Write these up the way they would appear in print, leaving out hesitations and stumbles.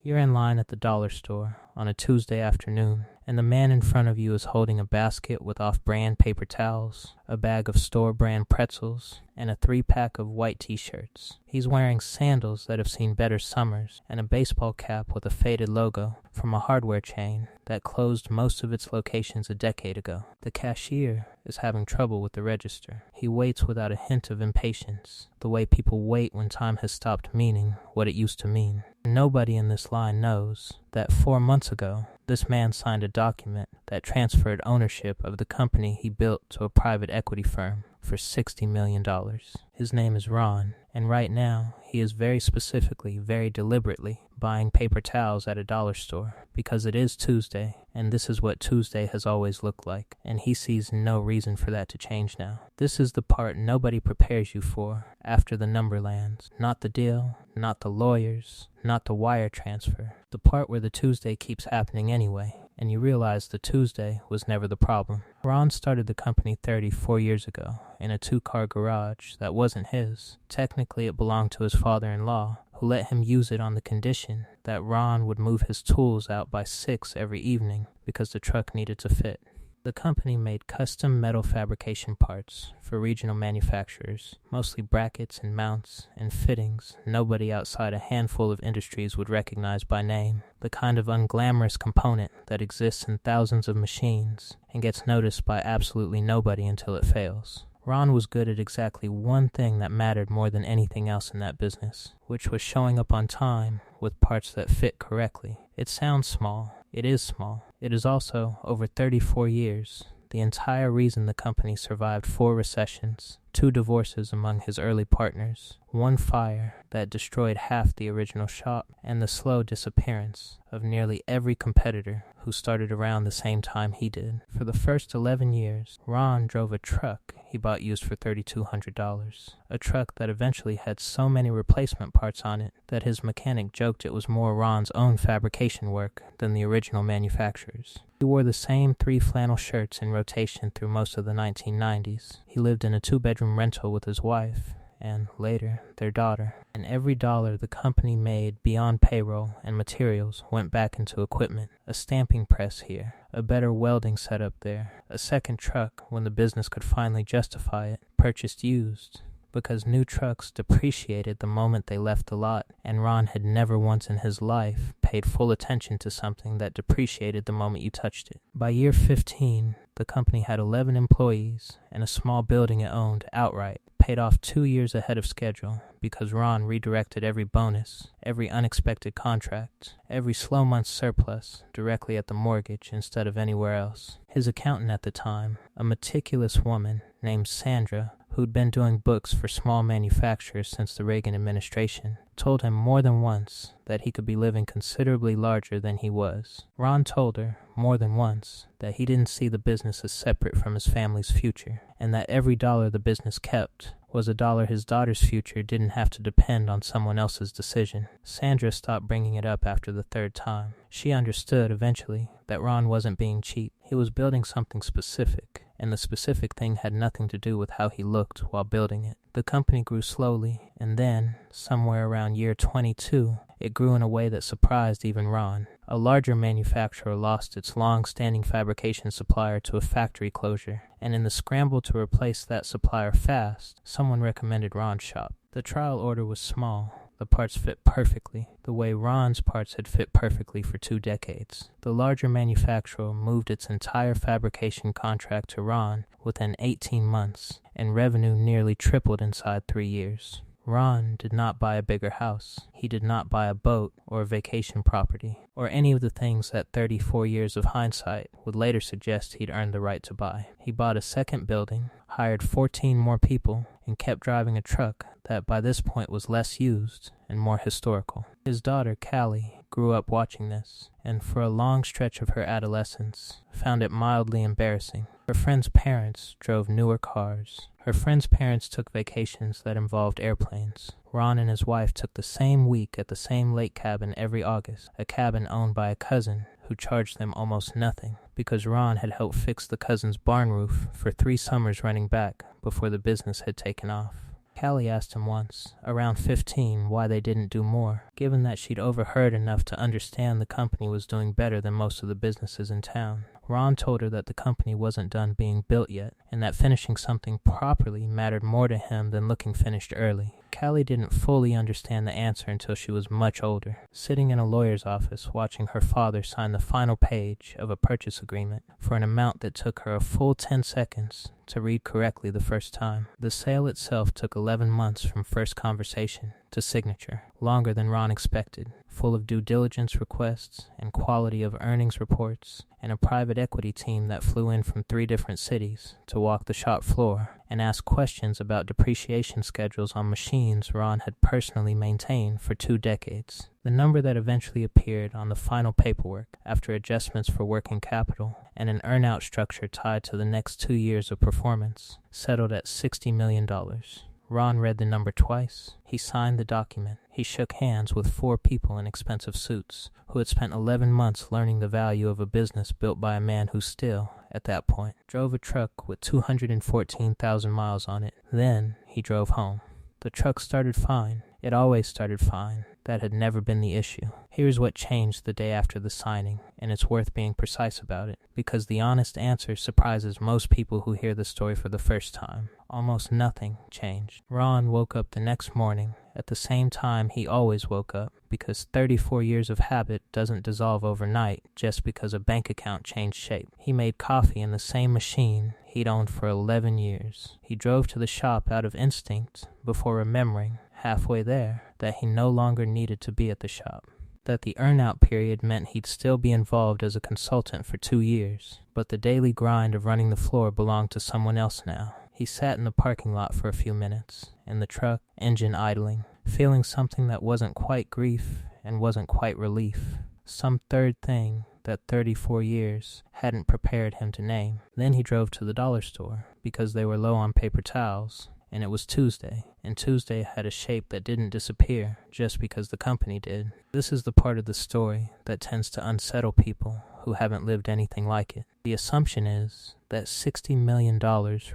You're in line at the dollar store on a Tuesday afternoon, and the man in front of you is holding a basket with off-brand paper towels, a bag of store-brand pretzels, and a 3-pack of white t-shirts. He's wearing sandals that have seen better summers and a baseball cap with a faded logo from a hardware chain that closed most of its locations a decade ago. The cashier is having trouble with the register. He waits without a hint of impatience, the way people wait when time has stopped meaning what it used to mean. Nobody in this line knows that 4 months ago, this man signed a document that transferred ownership of the company he built to a private equity firm for $60 million. His name is Ron, and right now, he is very specifically, very deliberately buying paper towels at a dollar store because it is Tuesday, and this is what Tuesday has always looked like, and he sees no reason for that to change now. This is the part nobody prepares you for after the number lands. Not the deal, not the lawyers, not the wire transfer. The part where the Tuesday keeps happening anyway, and you realize the Tuesday was never the problem. Ron started the company 34 years ago in a 2-car garage that wasn't his. Technically, it belonged to his father-in-law, who let him use it on the condition that Ron would move his tools out by 6 every evening because the truck needed to fit. The company made custom metal fabrication parts for regional manufacturers, mostly brackets and mounts and fittings nobody outside a handful of industries would recognize by name, the kind of unglamorous component that exists in thousands of machines and gets noticed by absolutely nobody until it fails. Ron was good at exactly one thing that mattered more than anything else in that business, which was showing up on time with parts that fit correctly. It sounds small. It is small. It is also, over 34 years, the entire reason the company survived 4 recessions, 2 divorces among his early partners, 1 fire that destroyed half the original shop, and the slow disappearance of nearly every competitor who started around the same time he did. For the first 11 years, Ron drove a truck he bought used for $3,200, a truck that eventually had so many replacement parts on it that his mechanic joked it was more Ron's own fabrication work than the original manufacturer's. He wore the same 3 flannel shirts in rotation through most of the 1990s. He lived in a 2-bedroom rental with his wife, and later, their daughter. And every dollar the company made beyond payroll and materials went back into equipment. A stamping press here, a better welding setup there, a second truck when the business could finally justify it, purchased used, because new trucks depreciated the moment they left the lot, and Ron had never once in his life paid full attention to something that depreciated the moment you touched it. By year 15, the company had 11 employees and a small building it owned outright, paid off 2 years ahead of schedule because Ron redirected every bonus, every unexpected contract, every slow month surplus directly at the mortgage instead of anywhere else. His accountant at the time, a meticulous woman named Sandra, who'd been doing books for small manufacturers since the Reagan administration, told him more than once that he could be living considerably larger than he was. Ron told her, more than once, that he didn't see the business as separate from his family's future, and that every dollar the business kept was a dollar his daughter's future didn't have to depend on someone else's decision. Sandra stopped bringing it up after the 3rd time. She understood, eventually, that Ron wasn't being cheap. He was building something specific, and the specific thing had nothing to do with how he looked while building it. The company grew slowly, and then, somewhere around year 22, it grew in a way that surprised even Ron. A larger manufacturer lost its long-standing fabrication supplier to a factory closure, and in the scramble to replace that supplier fast, someone recommended Ron's shop. The trial order was small. The parts fit perfectly, the way Ron's parts had fit perfectly for 2 decades. The larger manufacturer moved its entire fabrication contract to Ron within 18 months, and revenue nearly tripled inside 3 years. Ron did not buy a bigger house. He did not buy a boat or a vacation property, or any of the things that 34 years of hindsight would later suggest he'd earned the right to buy. He bought a second building, hired 14 more people, and kept driving a truck that by this point was less used and more historical. His daughter, Callie, grew up watching this, and for a long stretch of her adolescence, found it mildly embarrassing. Her friends' parents drove newer cars. Her friends' parents took vacations that involved airplanes. Ron and his wife took the same week at the same lake cabin every August, a cabin owned by a cousin who charged them almost nothing because Ron had helped fix the cousin's barn roof for 3 summers running back before the business had taken off. Callie asked him once, around 15, why they didn't do more, given that she'd overheard enough to understand the company was doing better than most of the businesses in town. Ron told her that the company wasn't done being built yet, and that finishing something properly mattered more to him than looking finished early. Callie didn't fully understand the answer until she was much older, sitting in a lawyer's office watching her father sign the final page of a purchase agreement for an amount that took her a full 10 seconds to read correctly the first time. The sale itself took 11 months from first conversation to signature, longer than Ron expected, full of due diligence requests and quality of earnings reports, and a private equity team that flew in from 3 different cities to walk the shop floor and ask questions about depreciation schedules on machines Ron had personally maintained for 2 decades. The number that eventually appeared on the final paperwork, after adjustments for working capital and an earn-out structure tied to the next 2 years of performance, settled at $60 million. Ron read the number twice. He signed the document. He shook hands with 4 people in expensive suits who had spent 11 months learning the value of a business built by a man who still, at that point, drove a truck with 214,000 miles on it. Then he drove home. The truck started fine. It always started fine. That had never been the issue. Here's what changed the day after the signing, and it's worth being precise about it, because the honest answer surprises most people who hear the story for the first time. Almost nothing changed. Ron woke up the next morning at the same time he always woke up, because 34 years of habit doesn't dissolve overnight just because a bank account changed shape. He made coffee in the same machine he'd owned for 11 years. He drove to the shop out of instinct before remembering, halfway there, that he no longer needed to be at the shop. That the earn-out period meant he'd still be involved as a consultant for 2 years, but the daily grind of running the floor belonged to someone else now. He sat in the parking lot for a few minutes, in the truck, engine idling, feeling something that wasn't quite grief and wasn't quite relief. Some third thing that 34 years hadn't prepared him to name. Then he drove to the dollar store, because they were low on paper towels, and it was Tuesday, and Tuesday had a shape that didn't disappear just because the company did. This is the part of the story that tends to unsettle people who haven't lived anything like it. The assumption is that $60 million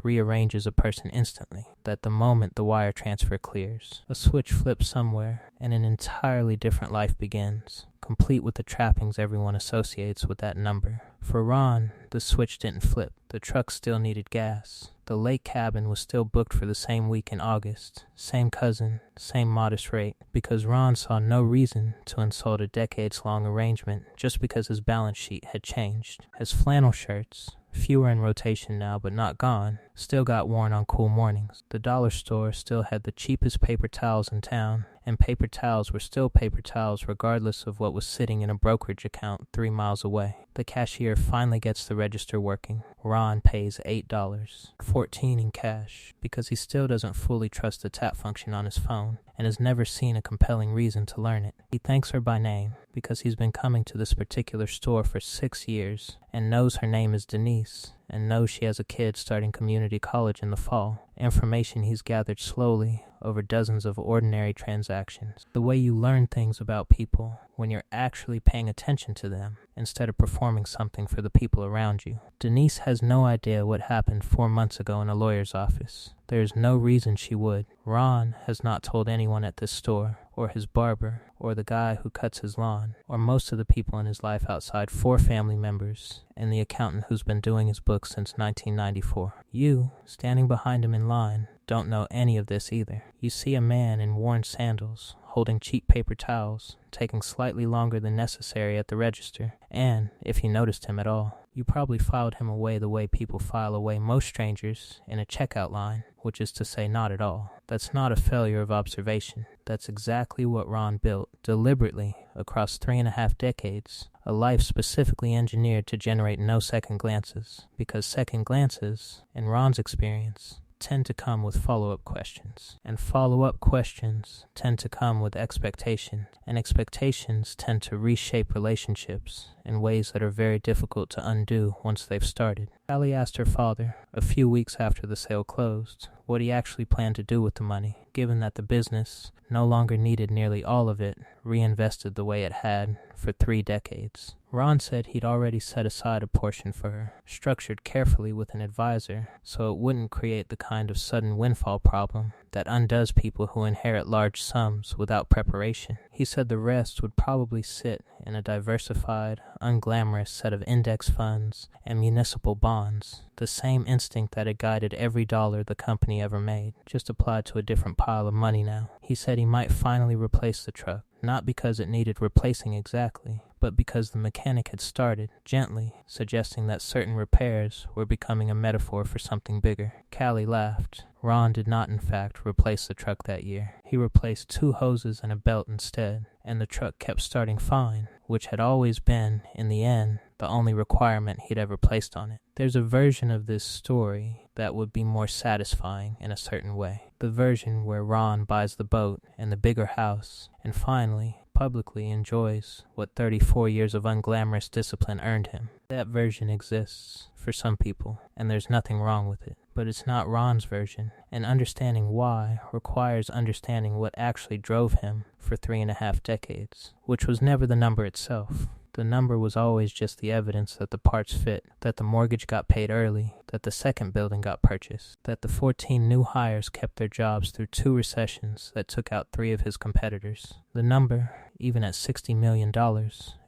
rearranges a person instantly, that the moment the wire transfer clears, a switch flips somewhere, and an entirely different life begins, complete with the trappings everyone associates with that number. For Ron, the switch didn't flip. The truck still needed gas. The lake cabin was still booked for the same week in August, same cousin, same modest rate, because Ron saw no reason to insult a decades-long arrangement just because his balance sheet had changed. His flannel shirts, fewer in rotation now but not gone, still got worn on cool mornings. The dollar store still had the cheapest paper towels in town, and paper towels were still paper towels regardless of what was sitting in a brokerage account 3 miles away. The cashier finally gets the register working. Ron pays $8, $14 in cash, because he still doesn't fully trust the tap function on his phone and has never seen a compelling reason to learn it. He thanks her by name because he's been coming to this particular store for 6 years and knows her name is Denise and knows she has a kid starting community college in the fall. Information he's gathered slowly over dozens of ordinary transactions. The way you learn things about people when you're actually paying attention to them instead of performing something for the people around you. Denise has no idea what happened 4 months ago in a lawyer's office. There's no reason she would. Ron has not told anyone at this store, or his barber, or the guy who cuts his lawn, or most of the people in his life outside 4 family members and the accountant who's been doing his books since 1994. You, standing behind him in line, don't know any of this either. You see a man in worn sandals, holding cheap paper towels, taking slightly longer than necessary at the register, and, if you noticed him at all, you probably filed him away the way people file away most strangers in a checkout line, which is to say not at all. That's not a failure of observation. That's exactly what Ron built, deliberately, across 3.5 decades, a life specifically engineered to generate no second glances, because second glances, in Ron's experience, tend to come with follow-up questions, and follow-up questions tend to come with expectation, and expectations tend to reshape relationships in ways that are very difficult to undo once they've started. Callie asked her father, a few weeks after the sale closed, what he actually planned to do with the money, given that the business no longer needed nearly all of it reinvested the way it had for 3 decades. Ron said he'd already set aside a portion for her, structured carefully with an advisor so it wouldn't create the kind of sudden windfall problem that undoes people who inherit large sums without preparation. He said the rest would probably sit in a diversified, unglamorous set of index funds and municipal bonds, the same instinct that had guided every dollar the company ever made, just applied to a different pile of money now. He said he might finally replace the truck, not because it needed replacing exactly, but because the mechanic had started, gently, suggesting that certain repairs were becoming a metaphor for something bigger. Callie laughed. Ron did not, in fact, replace the truck that year. He replaced 2 hoses and a belt instead, and the truck kept starting fine, which had always been, in the end, the only requirement he'd ever placed on it. There's a version of this story that would be more satisfying in a certain way. The version where Ron buys the boat and the bigger house, and finally, publicly enjoys what 34 years of unglamorous discipline earned him. That version exists for some people, and there's nothing wrong with it. But it's not Ron's version, and understanding why requires understanding what actually drove him for 3.5 decades, which was never the number itself. The number was always just the evidence that the parts fit, that the mortgage got paid early, that the second building got purchased, that the 14 new hires kept their jobs through 2 recessions that took out 3 of his competitors. The number, even at $60 million,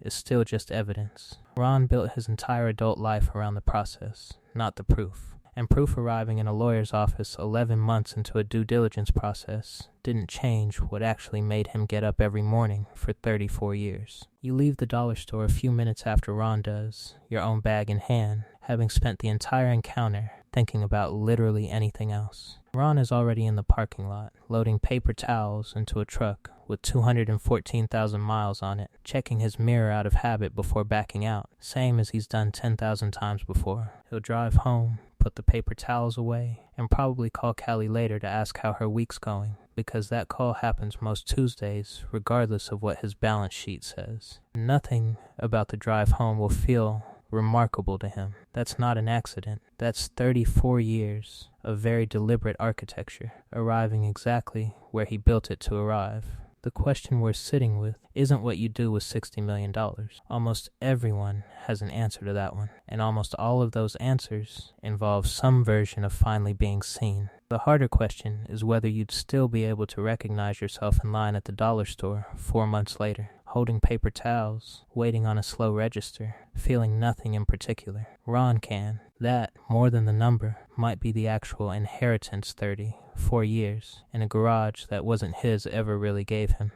is still just evidence. Ron built his entire adult life around the process, not the proof. And proof arriving in a lawyer's office 11 months into a due diligence process didn't change what actually made him get up every morning for 34 years. You leave the dollar store a few minutes after Ron does, your own bag in hand, having spent the entire encounter thinking about literally anything else. Ron is already in the parking lot, loading paper towels into a truck with 214,000 miles on it, checking his mirror out of habit before backing out, same as he's done 10,000 times before. He'll drive home, put the paper towels away, and probably call Callie later to ask how her week's going, because that call happens most Tuesdays regardless of what his balance sheet says. Nothing about the drive home will feel remarkable to him. That's not an accident. That's 34 years of very deliberate architecture, arriving exactly where he built it to arrive. The question we're sitting with isn't what you do with $60 million. Almost everyone has an answer to that one, and almost all of those answers involve some version of finally being seen. The harder question is whether you'd still be able to recognize yourself in line at the dollar store 4 months later, holding paper towels, waiting on a slow register, feeling nothing in particular. Ron can. That, more than the number, might be the actual inheritance 34 years in a garage that wasn't his ever really gave him.